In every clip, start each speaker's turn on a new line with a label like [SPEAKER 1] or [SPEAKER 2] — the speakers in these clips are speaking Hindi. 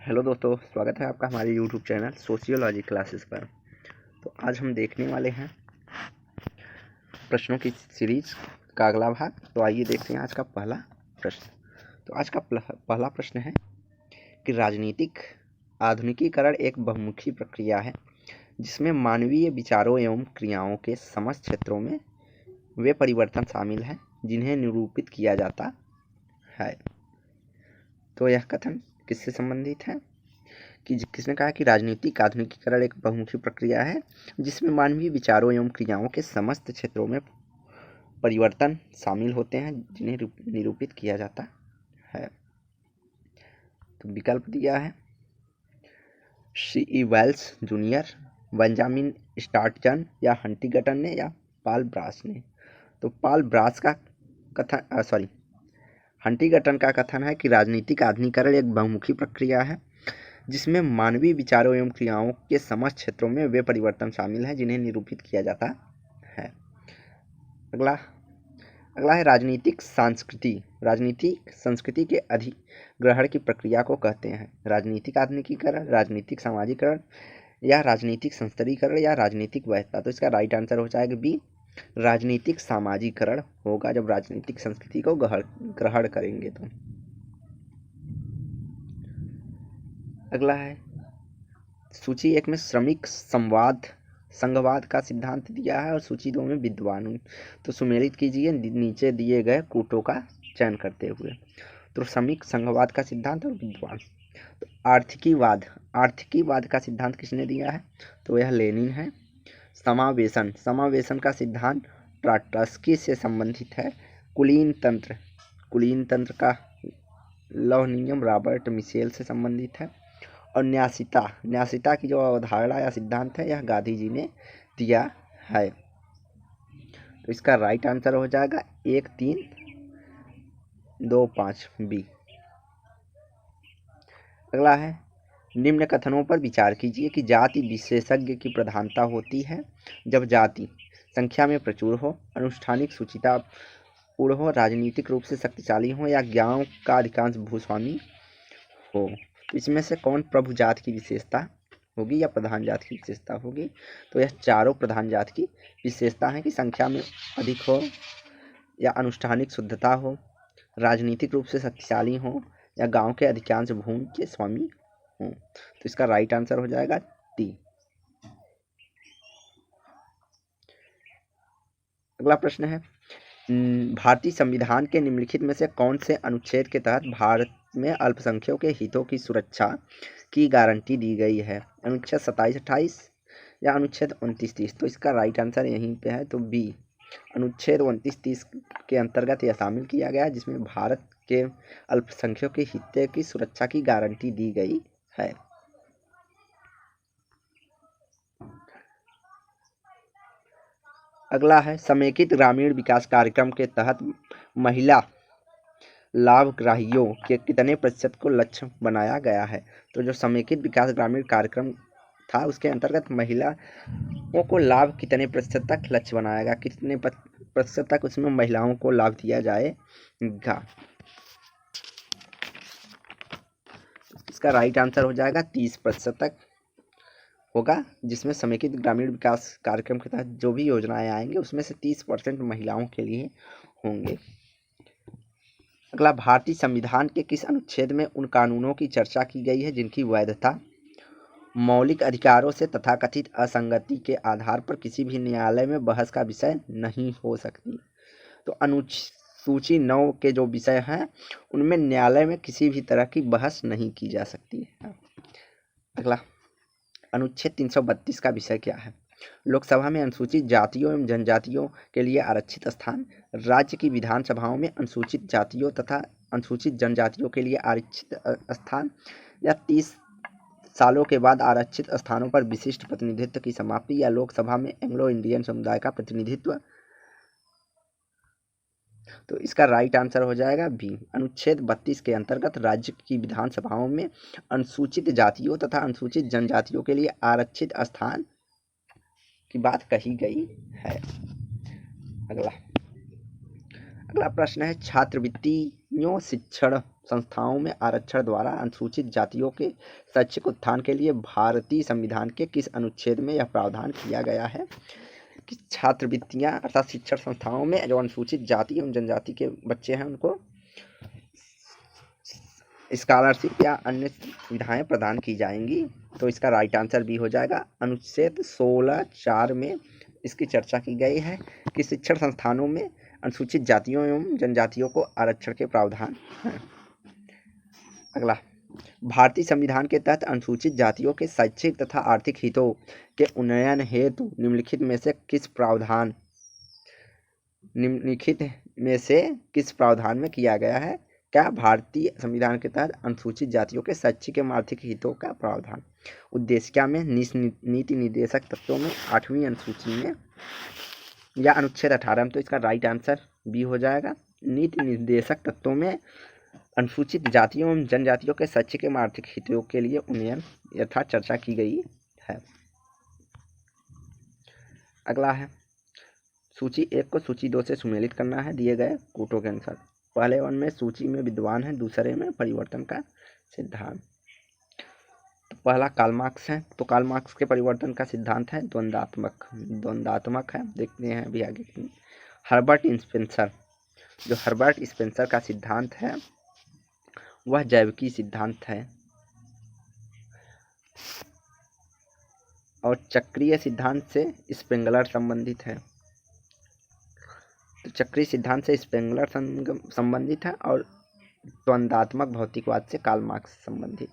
[SPEAKER 1] हेलो दोस्तों, स्वागत है आपका हमारे यूट्यूब चैनल सोशियोलॉजी क्लासेस पर। तो आज हम देखने वाले हैं प्रश्नों की सीरीज का अगला भाग। तो आइए देखते हैं आज का पहला प्रश्न। तो आज का पहला प्रश्न है कि राजनीतिक आधुनिकीकरण एक बहुमुखी प्रक्रिया है जिसमें मानवीय विचारों एवं क्रियाओं के समस्त क्षेत्रों में वे परिवर्तन शामिल हैं जिन्हें निरूपित किया जाता है। तो यह कथन किससे संबंधित है कि किसने कहा कि राजनीतिक आधुनिकीकरण एक बहुमुखी प्रक्रिया है जिसमें मानवीय विचारों एवं क्रियाओं के समस्त क्षेत्रों में परिवर्तन शामिल होते हैं जिन्हें निरूपित किया जाता है। तो विकल्प दिया है C.E. वेल्स जूनियर, बेंजामिन स्टार्टजन या हंटिंगटन ने या पॉल ब्रास ने। तो पॉल ब्रास का कथन हंटिंगटन का कथन है कि राजनीतिक आधुनिकीकरण एक बहुमुखी प्रक्रिया है जिसमें मानवीय विचारों एवं क्रियाओं के समस्त क्षेत्रों में वे परिवर्तन शामिल हैं जिन्हें निरूपित किया जाता है। अगला है राजनीतिक संस्कृति। राजनीतिक संस्कृति के अधिग्रहण की प्रक्रिया को कहते हैं राजनीतिक आधुनिकीकरण, राजनीतिक सामाजिकरण या राजनीतिक संस्तरीकरण या राजनीतिक वैधता। तो इसका राइट आंसर हो जाएगा बी, राजनीतिक सामाजिकरण होगा जब राजनीतिक संस्कृति को ग्रहण करेंगे। तो अगला है सूची 1 में श्रमिक संघवाद का सिद्धांत दिया है और सूची 2 में विद्वान। तो सुमेलित कीजिए नीचे दिए गए कूटों का चयन करते हुए। तो श्रमिक संघवाद का सिद्धांत और विद्वान। तो आर्थिकीवाद का सिद्धांत किसने दिया है? तो यह लेनिन है। समावेशन का सिद्धांत ट्रॉट्स्की से संबंधित है। कुलीन तंत्र का लौह नियम रॉबर्ट मिशेल से संबंधित है। और न्यासिता की जो अवधारणा या सिद्धांत है यह गांधी जी ने दिया है। तो इसका राइट आंसर हो जाएगा 1, 3, 2, 5 बी। अगला है निम्न कथनों पर विचार कीजिए कि जाति विशेषज्ञ की प्रधानता होती है जब जाति संख्या में प्रचुर हो, अनुष्ठानिक सुचितापूर्ण हो, राजनीतिक रूप से शक्तिशाली हो या ज्ञान का अधिकांश भूस्वामी हो। तो इसमें से कौन प्रभु जात की विशेषता होगी या प्रधान जात की विशेषता होगी? तो यह चारों प्रधान जात की विशेषता है कि संख्या में अधिक हो या अनुष्ठानिक शुद्धता हो, राजनीतिक रूप से शक्तिशाली हो या गांव के अधिकांश भूमि के स्वामी हो। तो इसका राइट आंसर हो जाएगा डी। अगला प्रश्न है भारतीय संविधान के निम्नलिखित में से कौन से अनुच्छेद के तहत भारत में अल्पसंख्यकों के हितों की सुरक्षा की गारंटी दी गई है? अनुच्छेद 27-28 या अनुच्छेद 29-30। तो इसका राइट आंसर यहीं पे है, तो बी, अनुच्छेद 29-30 के अंतर्गत यह शामिल किया गया जिसमें भारत के अल्पसंख्यकों के हितों की सुरक्षा की गारंटी दी गई है। अगला है समेकित ग्रामीण विकास कार्यक्रम के तहत महिला लाभग्राहियों के कितने प्रतिशत को लक्ष्य बनाया गया है? तो जो समेकित विकास ग्रामीण कार्यक्रम था उसके अंतर्गत महिलाओं को लाभ कितने प्रतिशत तक लक्ष्य बनाया गया, कितने प्रतिशत तक उसमें महिलाओं को लाभ दिया जाएगा? इसका राइट आंसर हो जाएगा 30% तक होगा, जिसमें समेकित ग्रामीण विकास कार्यक्रम के तहत जो भी योजनाएं आएंगे उसमें से 30% महिलाओं के लिए होंगे। अगला भारतीय संविधान के किस अनुच्छेद में उन कानूनों की चर्चा की गई है जिनकी वैधता मौलिक अधिकारों से तथाकथित असंगति के आधार पर किसी भी न्यायालय में बहस का विषय नहीं हो सकती? तो अनुसूची 9 के जो विषय हैं उनमें न्यायालय में किसी भी तरह की बहस नहीं की जा सकती है। अगला अनुच्छेद 332 का विषय क्या है? लोकसभा में अनुसूचित जातियों एवं जनजातियों के लिए आरक्षित स्थान, राज्य की विधानसभाओं में अनुसूचित जातियों तथा अनुसूचित जनजातियों के लिए आरक्षित स्थान या 30 सालों के बाद आरक्षित स्थानों पर विशिष्ट प्रतिनिधित्व की समाप्ति या लोकसभा में एंग्लो इंडियन समुदाय का प्रतिनिधित्व। तो इसका राइट आंसर हो जाएगा बी, अनुच्छेद 32 के अंतर्गत राज्य की विधानसभाओं में अनुसूचित जातियों तथा अनुसूचित जनजातियों के लिए आरक्षित स्थान की बात कही गई है। अगला प्रश्न है छात्रवृत्तियों शिक्षण संस्थाओं में आरक्षण द्वारा अनुसूचित जातियों के शैक्षिक उत्थान के लिए भारतीय संविधान के किस अनुच्छेद में यह प्रावधान किया गया है कि छात्रवृत्तियां अर्थात शिक्षण संस्थाओं में जो अनुसूचित जाति एवं जनजाति के बच्चे हैं उनको स्कॉलरशिप या अन्य सुविधाएं प्रदान की जाएंगी। तो इसका राइट आंसर भी हो जाएगा। अनुच्छेद 16(4) में इसकी चर्चा की गई है कि शिक्षण संस्थानों में अनुसूचित जातियों एवं जनजातियों को आरक्षण के प्रावधान हैं। अगला, भारतीय संविधान के तहत अनुसूचित जातियों के शैक्षिक तथा आर्थिक हितों के उन्नयन हेतु निम्नलिखित में से किस प्रावधान में किया गया है? क्या भारतीय संविधान के तहत अनुसूचित जातियों के शैक्षिक एवं आर्थिक हितों का प्रावधान उद्देशिका में, नीति निर्देशक तत्वों में, 8वीं अनुसूची में या अनुच्छेद 18 में? तो इसका राइट आंसर बी हो जाएगा। नीति निर्देशक तत्वों में अनुसूचित जातियों एवं जनजातियों के शैक्षिक एवं आर्थिक हितों के लिए उन्नयन यथा चर्चा की गई है। अगला है, सूची 1 को सूची 2 से सुमेलित करना है दिए गए कोटों के अनुसार। पहले वन में सूची में विद्वान है, दूसरे में परिवर्तन का सिद्धांत। तो पहला कार्ल मार्क्स है, तो कार्ल मार्क्स के परिवर्तन का सिद्धांत है द्वंद्वात्मक है। देखते हैं अभी आगे। हर्बर्ट स्पेंसर, जो हर्बर्ट स्पेंसर का सिद्धांत है वह जैविकी सिद्धांत है और चक्रीय सिद्धांत से स्पेंगलर संबंधित है। तो चक्रीय सिद्धांत से स्पेंगलर संबंधित है और द्वंद्वात्मक भौतिकवाद से कार्ल मार्क्स संबंधित।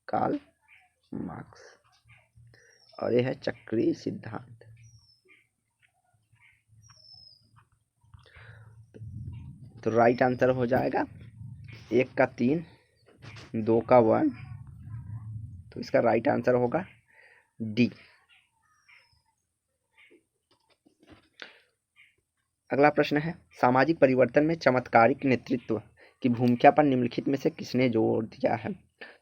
[SPEAKER 1] कार्ल मार्क्स, और यह है चक्रीय सिद्धांत। तो राइट आंसर हो जाएगा 1 का 3, 2 का 1। तो इसका राइट आंसर होगा डी। अगला प्रश्न है, सामाजिक परिवर्तन में चमत्कारिक नेतृत्व की भूमिका पर निम्नलिखित में से किसने जोर दिया है?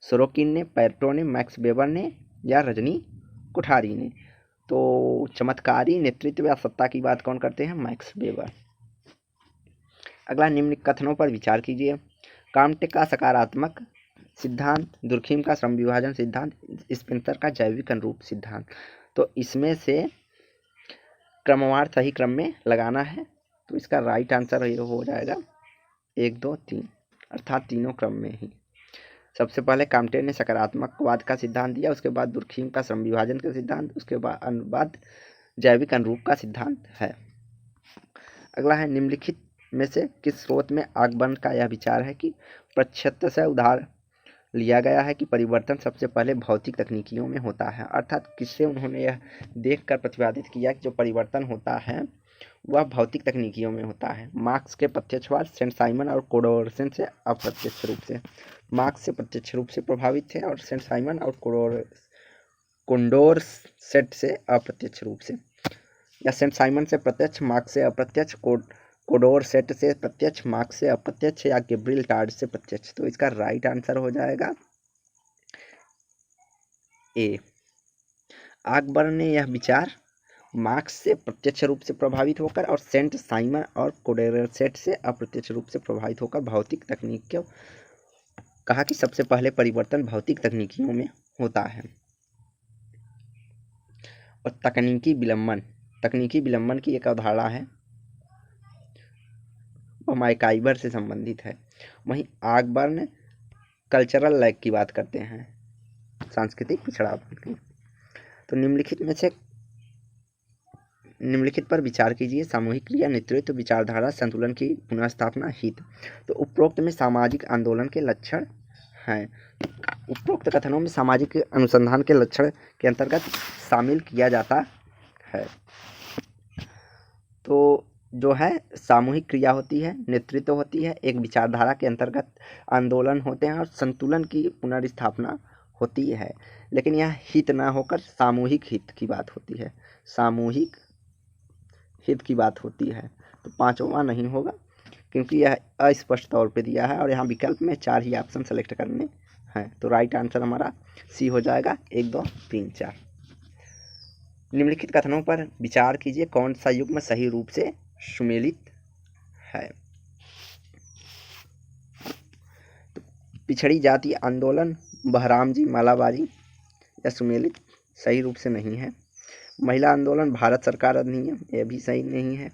[SPEAKER 1] सोरोकिन ने, पैरेटो ने, मैक्स वेबर ने या रजनी कोठारी ने? तो चमत्कारी नेतृत्व या सत्ता की बात कौन करते हैं? Max weber. अगला, निम्न कथनों पर विचार कीजिए। काम्टे का सकारात्मक सिद्धांत, दुर्खिम का श्रम विभाजन सिद्धांत, स्पेंसर का जैविक अनुरूप सिद्धांत। तो इसमें से क्रमवार सही क्रम में लगाना है। तो इसका राइट आंसर ये हो जाएगा 1, 2, 3, अर्थात तीनों क्रम में ही। सबसे पहले काम्टे ने सकारात्मकवाद का सिद्धांत दिया, उसके बाद दुर्खिम का श्रम विभाजन का सिद्धांत, उसके बाद जैविक अनुरूप का सिद्धांत है। अगला है, निम्नलिखित में से किस स्रोत में आकबर्न का यह विचार है कि प्रक्षेत्र से उधार लिया गया है कि परिवर्तन सबसे पहले भौतिक तकनीकियों में होता है? अर्थात किससे उन्होंने यह देखकर प्रतिपादित किया कि जो परिवर्तन होता है वह भौतिक तकनीकियों में होता है? मार्क्स के प्रत्यक्षवाद, सेंट साइमन और कोंडोरसेट से अप्रत्यक्ष रूप से। मार्क्स से प्रत्यक्ष रूप से प्रभावित थे और सेंट साइमन और कोंडोरसेट से अप्रत्यक्ष रूप से, या सेंट साइमन से प्रत्यक्ष, मार्क्स से अप्रत्यक्ष, कोंडोरसेट से प्रत्यक्ष, मार्क्स से अप्रत्यक्ष, या गैब्रिएल टार्ड से प्रत्यक्ष। तो इसका राइट आंसर हो जाएगा ए। आकबर्न ने यह विचार मार्क्स से प्रत्यक्ष रूप से प्रभावित होकर और सेंट साइमन और कोंडोरसेट से अप्रत्यक्ष रूप से प्रभावित होकर भौतिक तकनीकियों कहा कि सबसे पहले परिवर्तन भौतिक तकनीकियों में होता है। और तकनीकी विलंबन की एक अवधारणा है, वह मैकाइवर से संबंधित है। वहीं आकबर्न कल्चरल लैग की बात करते हैं, सांस्कृतिक पिछड़ापन की। तो निम्नलिखित पर विचार कीजिए। सामूहिक क्रिया, नेतृत्व, विचारधारा, संतुलन की पुनर्स्थापना, हित। तो उपरोक्त में सामाजिक आंदोलन के लक्षण हैं। उपरोक्त कथनों में सामाजिक अनुसंधान के लक्षण के अंतर्गत शामिल किया जाता है। तो जो है सामूहिक क्रिया होती है, नेतृत्व होती है, एक विचारधारा के अंतर्गत आंदोलन होते हैं और संतुलन की पुनर्स्थापना होती है। लेकिन यह हित ना होकर सामूहिक हित की बात होती है, सामूहिक हित की बात होती है। तो पांचवा नहीं होगा क्योंकि यह अस्पष्ट तौर पे दिया है और यहाँ विकल्प में 4 ही ऑप्शन सेलेक्ट करने हैं। तो राइट आंसर हमारा सी हो जाएगा, 1, 2, 3, 4। निम्नलिखित कथनों पर विचार कीजिए, कौन सा युग्म सही रूप से सुमेलित है? पिछड़ी जाति आंदोलन बहराम जी मालाबारी या सुमेलित सही रूप से नहीं है। महिला आंदोलन भारत सरकार अधिनियम, यह भी सही नहीं है।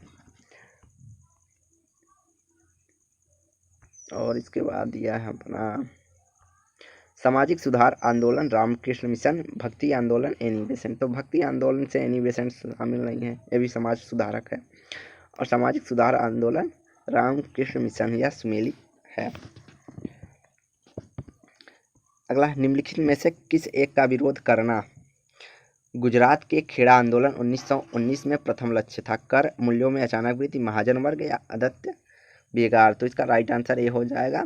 [SPEAKER 1] और इसके बाद दिया है अपना सामाजिक सुधार आंदोलन रामकृष्ण मिशन, भक्ति आंदोलन एनी बेसेंट। तो भक्ति आंदोलन से एनी बेसेंट शामिल नहीं है, ये भी समाज सुधारक है। और सामाजिक सुधार आंदोलन रामकृष्ण मिशन या सुमेलित है। अगला, निम्नलिखित में से किस एक का विरोध करना गुजरात के खेड़ा आंदोलन 1919 में प्रथम लक्ष्य था? कर मूल्यों में अचानक वृद्धि, महाजन वर्ग या आदित्य बेगार। तो इसका राइट आंसर ये हो जाएगा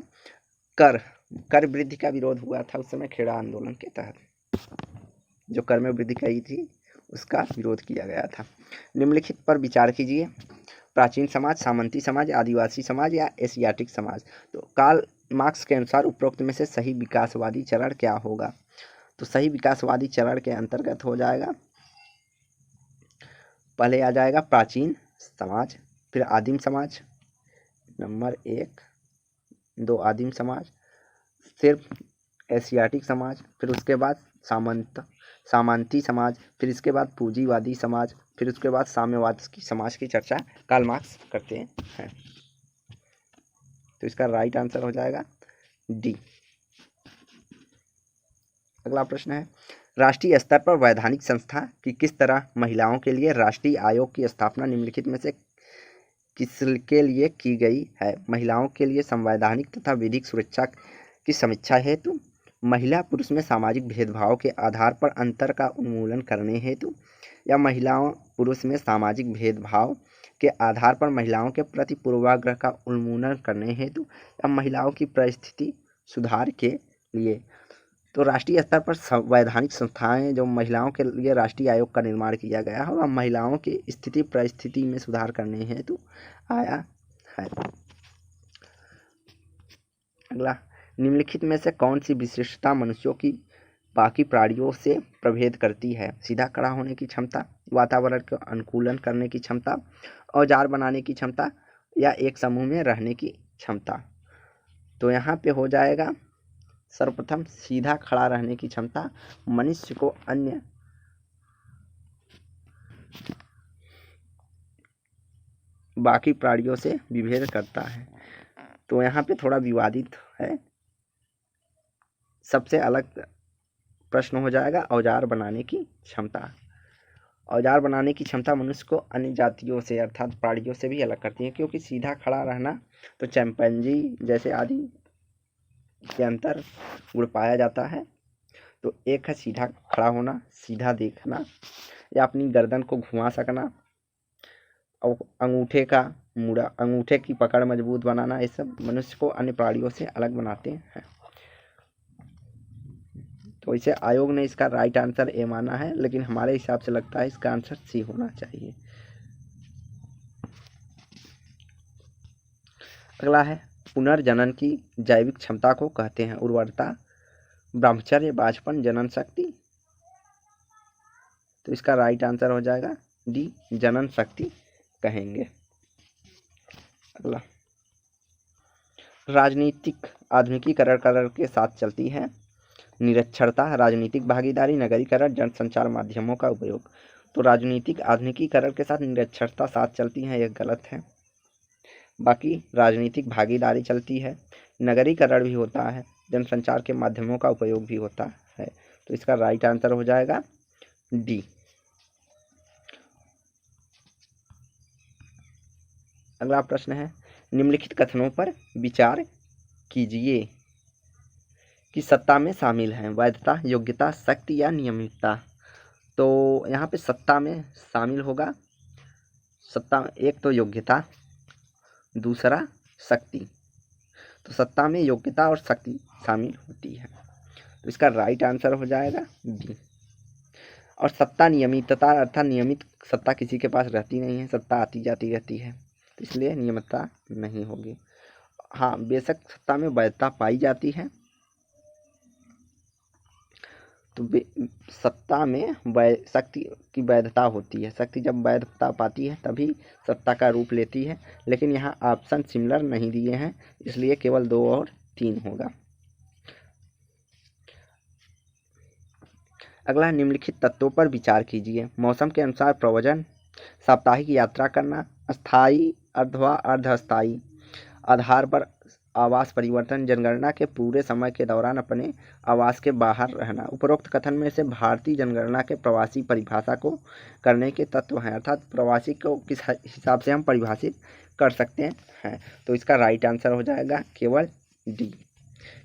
[SPEAKER 1] कर वृद्धि का विरोध हुआ था उस समय खेड़ा आंदोलन के तहत, जो कर में वृद्धि की थी उसका विरोध किया गया था। निम्नलिखित पर विचार कीजिए, प्राचीन समाज, सामंती समाज, आदिवासी समाज या एशियाटिक समाज। तो कार्ल मार्क्स के अनुसार उपरोक्त में से सही विकासवादी चरण क्या होगा? तो सही विकासवादी चरण के अंतर्गत हो जाएगा, पहले आ जाएगा प्राचीन समाज, फिर आदिम समाज नंबर 1, 2 आदिम समाज, फिर एशियाटिक समाज, फिर उसके बाद सामंती समाज, फिर इसके बाद पूंजीवादी समाज, फिर उसके बाद साम्यवाद की समाज की चर्चा कार्ल मार्क्स करते हैं। तो इसका राइट आंसर हो जाएगा डी। अगला प्रश्न है, राष्ट्रीय स्तर पर वैधानिक संस्था की किस तरह महिलाओं के लिए राष्ट्रीय आयोग की स्थापना निम्नलिखित में से किसके लिए की गई है? महिलाओं के लिए संवैधानिक तथा विधिक सुरक्षा की समीक्षा हेतु, महिला पुरुष में सामाजिक भेदभाव के आधार पर अंतर का उन्मूलन करने हेतु, या महिलाओं पुरुष में सामाजिक भेदभाव के आधार पर महिलाओं के प्रति पूर्वाग्रह का उन्मूलन करने हेतु, या महिलाओं की परिस्थिति सुधार के लिए। तो राष्ट्रीय स्तर पर संवैधानिक संस्थाएं जो महिलाओं के लिए राष्ट्रीय आयोग का निर्माण किया गया है वह महिलाओं की स्थिति परिस्थिति में सुधार करने हेतु आया है। अगला, निम्नलिखित में से कौन सी विशिष्टता मनुष्यों की बाकी प्राणियों से प्रभेद करती है? सीधा खड़ा होने की क्षमता, वातावरण का अनुकूलन करने की क्षमता, औजार बनाने की क्षमता, या एक समूह में रहने की क्षमता। तो यहाँ पे हो जाएगा सर्वप्रथम सीधा खड़ा रहने की क्षमता मनुष्य को अन्य बाकी प्राणियों से विभेद करता है। तो यहाँ पे थोड़ा विवादित है, सबसे अलग प्रश्न हो जाएगा औजार बनाने की क्षमता। औजार बनाने की क्षमता मनुष्य को अन्य जातियों से अर्थात प्राणियों से भी अलग करती है, क्योंकि सीधा खड़ा रहना तो चैंपैंजी जैसे आदि के अंतर गुण पाया जाता है। तो एक है सीधा खड़ा होना, सीधा देखना, या अपनी गर्दन को घुमा सकना, और अंगूठे का मुड़ा, अंगूठे की पकड़ मजबूत बनाना, ये सब मनुष्य को अन्य प्राणियों से अलग बनाते हैं। तो इसे आयोग ने इसका राइट आंसर ए माना है, लेकिन हमारे हिसाब से लगता है इसका आंसर सी होना चाहिए। अगला है, पुनर्जनन की जैविक क्षमता को कहते हैं उर्वरता, ब्रह्मचर्य, बांझपन, जनन शक्ति। तो इसका राइट आंसर हो जाएगा डी, जनन शक्ति कहेंगे। अगला, राजनीतिक आधुनिकीकरण के साथ चलती है निरक्षरता, राजनीतिक भागीदारी, नगरीकरण, जनसंचार माध्यमों का उपयोग। तो राजनीतिक आधुनिकीकरण के साथ निरक्षरता साथ चलती है, यह गलत है। बाकी राजनीतिक भागीदारी चलती है, नगरीकरण भी होता है, जनसंचार के माध्यमों का उपयोग भी होता है। तो इसका राइट आंसर हो जाएगा डी। अगला प्रश्न है, निम्नलिखित कथनों पर विचार कीजिए कि सत्ता में शामिल हैं वैधता, योग्यता, शक्ति या नियमितता। तो यहाँ पे सत्ता में शामिल होगा, सत्ता में एक तो योग्यता, दूसरा शक्ति। तो सत्ता में योग्यता और शक्ति शामिल होती है, तो इसका राइट आंसर हो जाएगा बी। और सत्ता नियमितता अर्थात नियमित सत्ता किसी के पास रहती नहीं है, सत्ता आती जाती रहती है, तो इसलिए नियमितता नहीं होगी। हाँ, बेशक सत्ता में वैधता पाई जाती है, तो सत्ता में शक्ति की वैधता होती है, शक्ति जब वैधता पाती है तभी सत्ता का रूप लेती है। लेकिन यहाँ ऑप्शन सिमिलर नहीं दिए हैं, इसलिए केवल 2 और 3 होगा। अगला, निम्नलिखित तत्वों पर विचार कीजिए। मौसम के अनुसार प्रव्रजन, साप्ताहिक यात्रा करना, अस्थायी अथवा अर्धस्थायी आधार पर आवास परिवर्तन, जनगणना के पूरे समय के दौरान अपने आवास के बाहर रहना। उपरोक्त कथन में से भारतीय जनगणना के प्रवासी परिभाषा को करने के तत्व हैं, अर्थात प्रवासी को किस हिसाब से हम परिभाषित कर सकते हैं। तो इसका राइट आंसर हो जाएगा केवल डी,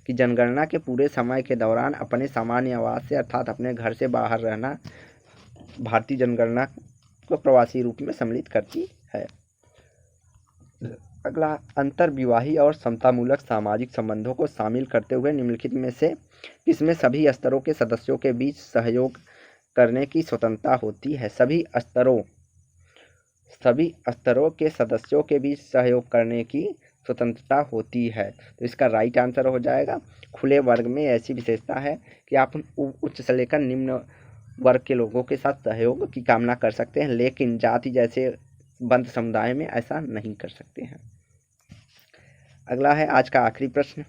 [SPEAKER 1] कि जनगणना के पूरे समय के दौरान अपने सामान्य आवास से अर्थात अपने घर से बाहर रहना भारतीय जनगणना को प्रवासी रूप में सम्मिलित करती है। अगला, अंतर्विवाही और समतामूलक सामाजिक संबंधों को शामिल करते हुए निम्नलिखित में से किसमें सभी स्तरों के सदस्यों के बीच सहयोग करने की स्वतंत्रता होती है। सभी स्तरों के सदस्यों के बीच सहयोग करने की स्वतंत्रता होती है। तो इसका राइट आंसर हो जाएगा, खुले वर्ग में ऐसी विशेषता है कि आप उच्च से लेकर निम्न वर्ग के लोगों के साथ सहयोग की कामना कर सकते हैं, लेकिन जाति जैसे बंद समुदाय में ऐसा नहीं कर सकते हैं। अगला है आज का आखिरी प्रश्न,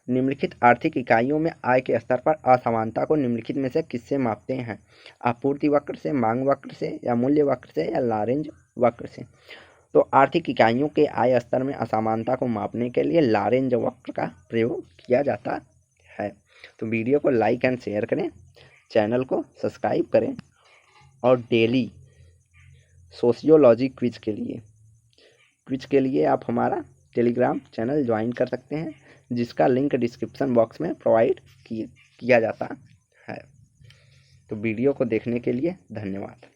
[SPEAKER 1] निम्नलिखित आर्थिक इकाइयों में आय के स्तर पर असमानता को निम्नलिखित में से किससे मापते हैं। आपूर्ति वक्र से, मांग वक्र से, या मूल्य वक्र से, या लॉरेंज वक्र से। तो आर्थिक इकाइयों के आय स्तर में असमानता को मापने के लिए लॉरेंज वक्र का प्रयोग किया जाता है। तो वीडियो को लाइक एंड शेयर करें, चैनल को सब्सक्राइब करें और डेली सोशियोलॉजी क्विज के लिए आप हमारा टेलीग्राम चैनल ज्वाइन कर सकते हैं, जिसका लिंक डिस्क्रिप्शन बॉक्स में प्रोवाइड किया जाता है। तो वीडियो को देखने के लिए धन्यवाद।